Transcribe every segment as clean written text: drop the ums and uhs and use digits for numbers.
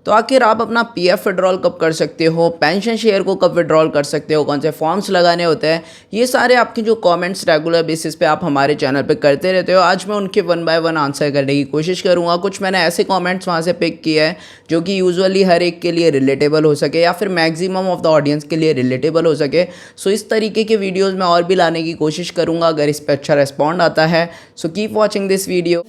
तो आखिर आप अपना पीएफ विड्रॉल कब कर सकते हो, पेंशन शेयर को कब विड्रॉल कर सकते हो, कौन से फॉर्म्स लगाने होते हैं, ये सारे आपके जो कमेंट्स रेगुलर बेसिस पे आप हमारे चैनल पे करते रहते हो। आज मैं उनके वन बाय वन आंसर करने की कोशिश करूँगा। कुछ मैंने ऐसे कमेंट्स वहाँ से पिक किए हैं जो कि यूजुअली हर एक के लिए रिलेटेबल हो सके या फिर मैक्सिमम ऑफ द ऑडियंस के लिए रिलेटेबल हो सके। सो इस तरीके के वीडियोज़ मैं और भी लाने की कोशिश करूँगा अगर इस पर अच्छा रिस्पॉन्ड आता है। So keep watching this video.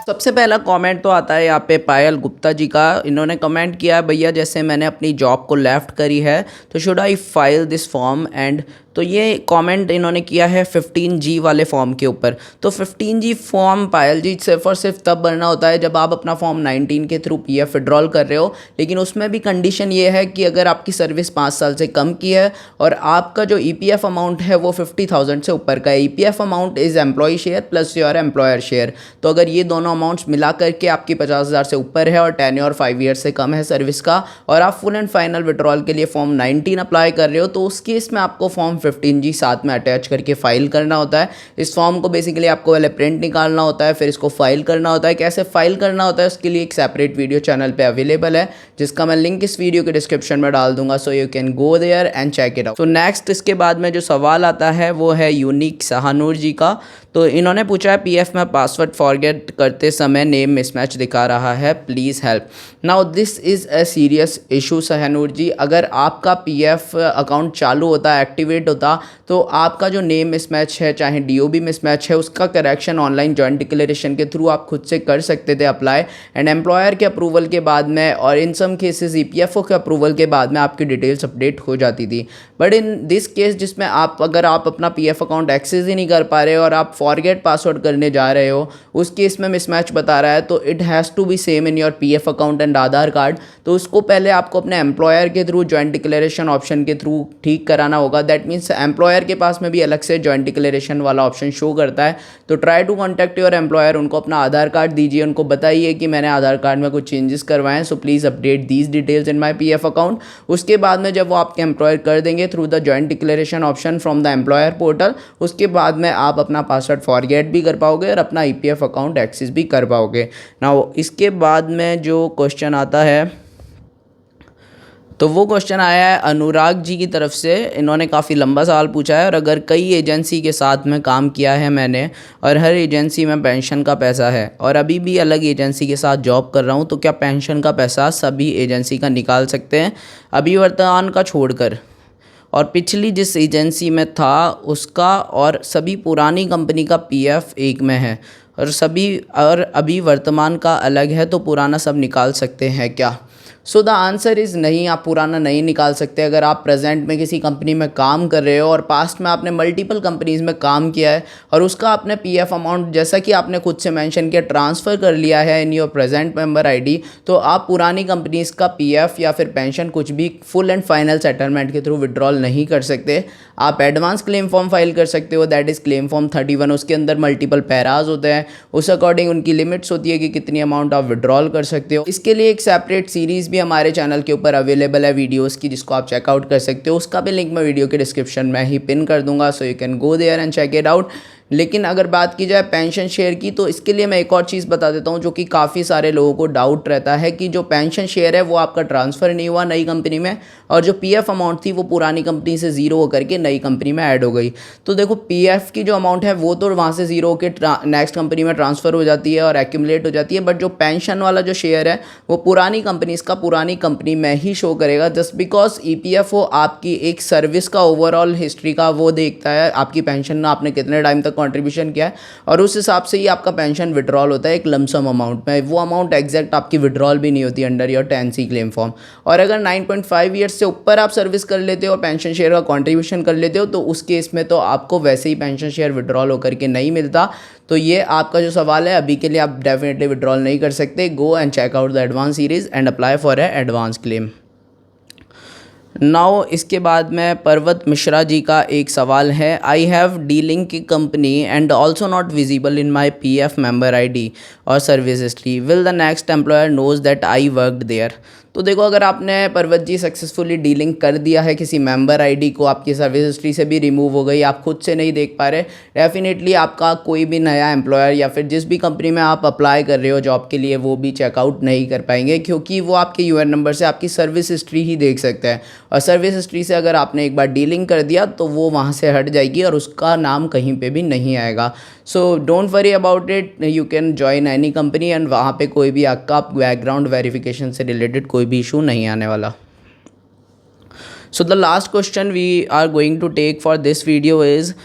सबसे पहला कमेंट तो आता है यहाँ पे पायल गुप्ता जी का। इन्होंने कमेंट किया है, भैया जैसे मैंने अपनी जॉब को लेफ्ट करी है तो should I file this form and. तो ये कमेंट इन्होंने किया है 15G वाले फॉर्म के ऊपर। तो 15G फॉर्म पायल जी सिर्फ और सिर्फ तब भरना होता है जब आप अपना फॉर्म 19 के थ्रू पीएफ विड्रॉल कर रहे हो। लेकिन उसमें भी कंडीशन ये है कि अगर आपकी सर्विस 5 साल से कम की है और आपका जो ईपीएफ अमाउंट है वो 50,000 से ऊपर का है। EPF amount is employ share plus your employer share. तो अगर ये दोनों अमाउंट्स मिला करके आपकी 50,000 से ऊपर है और टेन्योर 5 ईयर से कम है सर्विस का और आप फुल एंड फाइनल विड्रॉल के लिए फॉर्म 19 अप्लाई कर रहे हो तो उस केस में आपको फॉर्म 15G साथ में अटैच करके फाइल करना होता है। इस फॉर्म को बेसिकली आपको पहले प्रिंट निकालना होता है, फिर इसको फाइल करना होता है। कैसे फाइल करना होता है उसके लिए एक सेपरेट वीडियो चैनल पे अवेलेबल है जिसका मैं लिंक इस वीडियो के डिस्क्रिप्शन में डाल दूंगा। So you can go there and check it out. तो नेक्स्ट इसके बाद में जो सवाल आता है वो है यूनिक सहानूर जी का। तो इन्होंने पूछा है पीएफ में पासवर्ड फॉरगेट करते समय नेम मिसमैच दिखा रहा है, please help. Now this is a serious issue Shahnoor ji. अगर आपका पीएफ अकाउंट चालू होता, एक्टिवेट होता, तो आपका जो नेम मिसमैच है चाहे डीओबी मिसमैच है उसका करेक्शन ऑनलाइन जॉइंट डिक्लेरेशन के थ्रू आप खुद से कर सकते थे अप्लाई एंड एम्प्लॉयर के अप्रूवल के बाद में और इन सम केसेस ईपीएफओ के अप्रूवल के बाद में आपकी डिटेल्स अपडेट हो जाती थी। बट इन दिस केस जिसमें अगर आप अपना पीएफ अकाउंट एक्सेस ही नहीं कर पा रहे हो और आप फॉरगेट पासवर्ड करने जा रहे हो, उस केस में मिसमैच बता रहा है तो it has to be same in your PF account and Aadhaar card. तो उसको पहले आपको अपने एम्प्लॉयर के थ्रू जॉइंट डिक्लेरेशन ऑप्शन के थ्रू ठीक कराना होगा। दैट मीन्स एम्प्लॉयर के पास में भी अलग से जॉइंट डिक्लेरेशन वाला ऑप्शन शो करता है। तो try to contact your employer, उनको अपना आधार कार्ड दीजिए, उनको बताइए कि मैंने आधार कार्ड में कुछ चेंजेस करवाए हैं, so please update these details in my PF account. उसके बाद में जब वो आपके एम्प्लॉयर कर देंगे through the joint declaration option from the employer portal, उसके बाद में आप अपना पासवर्ड फॉरगेट भी कर पाओगे और अपना ईपीएफ अकाउंट एक्सेस भी कर पाओगे। नाउ इसके बाद में जो क्वेश्चन आता है तो वो क्वेश्चन आया है अनुराग जी की तरफ से। इन्होंने काफ़ी लंबा सवाल पूछा है और अगर कई एजेंसी के साथ में काम किया है मैंने और हर एजेंसी में पेंशन का पैसा है और अभी भी अलग एजेंसी के साथ जॉब कर रहा हूँ तो क्या पेंशन का पैसा सभी एजेंसी का निकाल सकते हैं अभी वर्तमान का छोड़कर, और पिछली जिस एजेंसी में था उसका और सभी पुरानी कंपनी का पीएफ एक में है और अभी वर्तमान का अलग है तो पुराना सब निकाल सकते हैं क्या? सो द आंसर इज़ नहीं, आप पुराना नहीं निकाल सकते। अगर आप प्रेजेंट में किसी कंपनी में काम कर रहे हो और पास्ट में आपने मल्टीपल कंपनीज़ में काम किया है और उसका आपने पीएफ अमाउंट जैसा कि आपने खुद से मेंशन किया ट्रांसफ़र कर लिया है in your present member ID, तो आप पुरानी कंपनीज़ का पीएफ या फिर पेंशन कुछ भी फुल एंड फाइनल सेटलमेंट के थ्रू विड्रॉल नहीं कर सकते। आप एडवांस क्लेम फॉर्म फाइल कर सकते हो, दैट इज़ क्लेम फॉर्म 31। उसके अंदर मल्टीपल पैराज होते हैं, उस अकॉर्डिंग उनकी लिमिट्स होती है कि कितनी अमाउंट आप विड्रॉल कर सकते हो। इसके लिए एक सेपरेट सीरीज़ भी हमारे चैनल के ऊपर अवेलेबल है वीडियोस की जिसको आप चेकआउट कर सकते हो। उसका भी लिंक मैं वीडियो के डिस्क्रिप्शन में ही पिन कर दूंगा, so you can go there and check it out. लेकिन अगर बात की जाए पेंशन शेयर की तो इसके लिए मैं एक और चीज़ बता देता हूँ जो कि काफ़ी सारे लोगों को डाउट रहता है कि जो पेंशन शेयर है वो आपका ट्रांसफ़र नहीं हुआ नई कंपनी में और जो पीएफ अमाउंट थी वो पुरानी कंपनी से ज़ीरो होकर के नई कंपनी में ऐड हो गई। तो देखो पीएफ की जो अमाउंट है वो तो वहाँ से ज़ीरो होकर नेक्स्ट कंपनी में ट्रांसफ़र हो जाती है और एक्यूमुलेट हो जाती है, बट जो पेंशन वाला जो शेयर है वो पुरानी कंपनी इसका पुरानी कंपनी में ही शो करेगा जस्ट बिकॉज ईपीएफओ आपकी एक सर्विस का ओवरऑल हिस्ट्री का वो देखता है, आपकी पेंशन में आपने कितने टाइम तक कंट्रीब्यूशन किया है और उस हिसाब से ही आपका पेंशन विड्रॉल होता है एक लमसम अमाउंट में। वो अमाउंट एग्जैक्ट आपकी विड्रॉल भी नहीं होती under your 10C claim form. और अगर 9.5 ईयर्स से ऊपर आप सर्विस कर लेते हो और पेंशन शेयर का कंट्रीब्यूशन कर लेते हो तो उस केस में तो आपको वैसे ही पेंशन शेयर विड्रॉल होकर के नहीं मिलता। तो ये आपका जो सवाल है अभी के लिए आप डेफिनेटली विड्रॉल नहीं कर सकते। Go and check out the advance series and apply for a advance claim. Now इसके बाद में पर्वत मिश्रा जी का एक सवाल है, आई हैव डीलिंग की company and also not visible in my PF member ID और service history, will the next employer knows that I worked there. तो देखो, अगर आपने पर्वत जी सक्सेसफुली डीलिंग कर दिया है किसी मेंबर ID को, आपकी सर्विस हिस्ट्री से भी रिमूव हो गई, आप खुद से नहीं देख पा रहे, डेफिनेटली आपका कोई भी नया एम्प्लॉयर या फिर जिस भी कंपनी में आप अप्लाई कर रहे हो जॉब के लिए वो भी चेकआउट नहीं कर पाएंगे, क्योंकि वो आपके UN नंबर से आपकी सर्विस हिस्ट्री ही देख सकते हैं। और सर्विस हिस्ट्री से अगर आपने एक बार डीलिंग कर दिया तो वो वहाँ से हट जाएगी और उसका नाम कहीं पे भी नहीं आएगा। So don't worry about it, you can join any company and वहाँ पे कोई भी आपका बैकग्राउंड वेरिफिकेशन से रिलेटेड कोई भी इशू नहीं आने वाला। So the last question we are going to take for this video is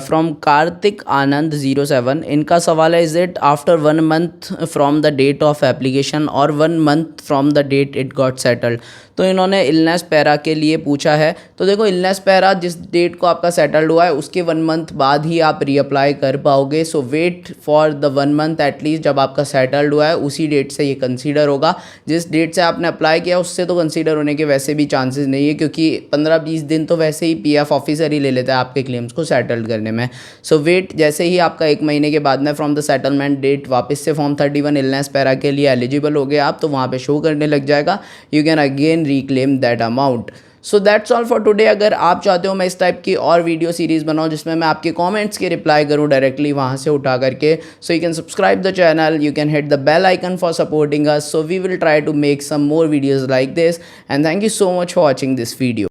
from Karthik Anand 07. इनका सवाल है, is it after 1 month from the date of application or 1 month from the date it got settled? तो इन्होंने illness para के लिए पूछा है। तो देखो, इलनेस पैरा जिस डेट को आपका सेटल्ड हुआ है उसके 1 मंथ बाद ही आप रीअप्लाई कर पाओगे। So wait for the 1 month at least, जब आपका सेटल्ड हुआ है उसी डेट से ये कंसीडर होगा। जिस डेट से आपने अप्लाई किया उससे तो कंसीडर होने के वैसे भी चांसेस नहीं है, क्योंकि 15-20 दिन तो वैसे ही PF ऑफिसर ही ले लेता है आपके क्लेम्स को सेटल्ड करने में। सो वेट, जैसे ही आपका 1 महीने के बाद में फ्रॉम द सेटलमेंट डेट वापस से फॉर्म 31 इलनेस पैरा के लिए एलिजिबल हो गए आप, तो वहाँ पे शो करने लग जाएगा, you can again reclaim that amount. So that's all for today. अगर आप चाहते हो मैं इस टाइप की और वीडियो सीरीज़ बनाऊँ जिसमें मैं आपके कमेंट्स के रिप्लाई करूँ डायरेक्टली वहाँ से उठा करके, so you can subscribe the channel, you can hit the bell icon for supporting us. So we will try to make some more videos like this, and thank you so much for watching this video.